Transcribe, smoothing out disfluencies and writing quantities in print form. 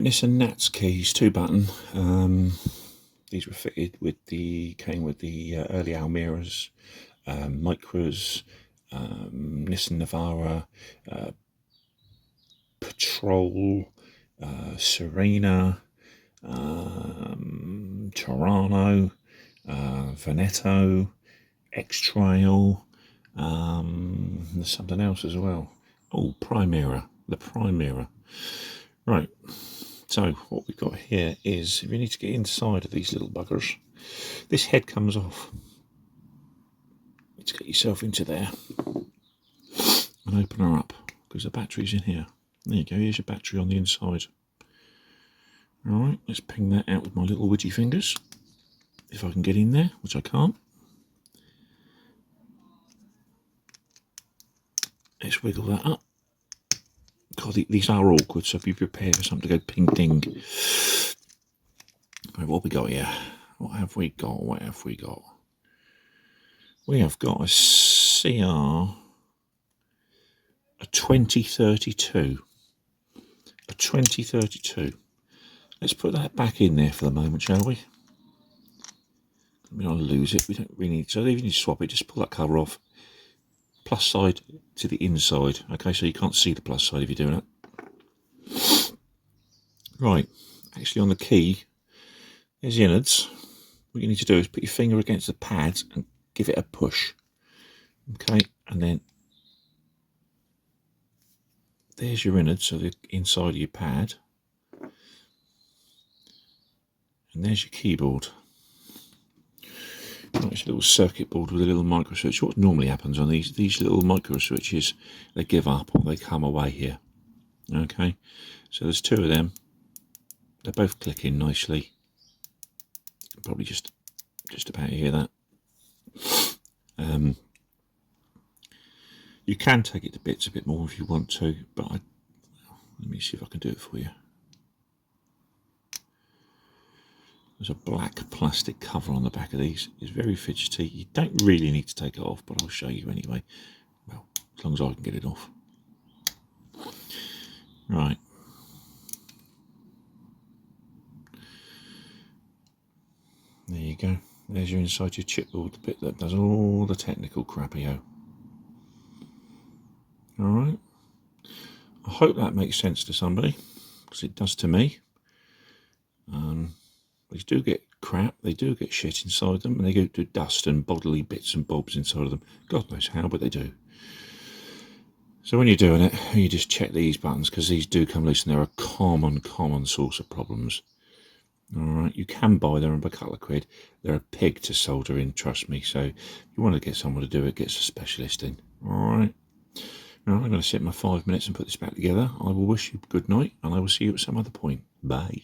Nissan Nats keys, 2-button. These were fitted with came with the early Almeras, Micras, Nissan Navara, Patrol, Serena, Toronto, Veneto, X-Trail. There's something else as well. Oh, Primera, the Primera. Right, so what we've got here is, if you need to get inside of these little buggers, this head comes off. Let's get yourself into there and open her up, because the battery's in here. There you go, here's your battery on the inside. Alright, let's ping that out with my little witchy fingers, if I can get in there, which I can't. Let's wiggle that up. God, these are awkward, so be prepared for something to go ping ding. Right, what have we got here? What have we got? What have we got? We have got a CR, a 2032. A 2032. Let's put that back in there for the moment, shall we? We don't lose it. We don't really need. So even if you swap it, just pull that cover off. Plus side to the inside. Okay, so you can't see the plus side if you're doing it. Right, actually on the key, there's the innards. What you need to do is put your finger against the pads and give it a push. Okay, and then there's your innards, so the inside of your pad. And there's your keyboard. It's a little circuit board with a little micro switch. What normally happens on these little micro switches, they give up or they come away here. Okay, so there's two of them. They're both clicking nicely. You can probably just about hear that. You can take it to bits a bit more if you want to, but let me see if I can do it for you. There's a black plastic cover on the back of these. It's very fidgety. You don't really need to take it off, but I'll show you anyway. Well, as long as I can get it off. Right. There you go. There's your inside your chipboard, the bit that does all the technical crappio. Alright. I hope that makes sense to somebody, because it does to me. They do get crap, they do get shit inside them, and they go to dust and bodily bits and bobs inside of them. God knows how, but they do. So when you're doing it, you just check these buttons, because these do come loose and they're a common source of problems. Alright, you can buy them for a couple of quid. They're a pig to solder in, trust me. So if you want to get someone to do it, get a specialist in. Alright. Now I'm going to sit my 5 minutes and put this back together. I will wish you good night, and I will see you at some other point. Bye.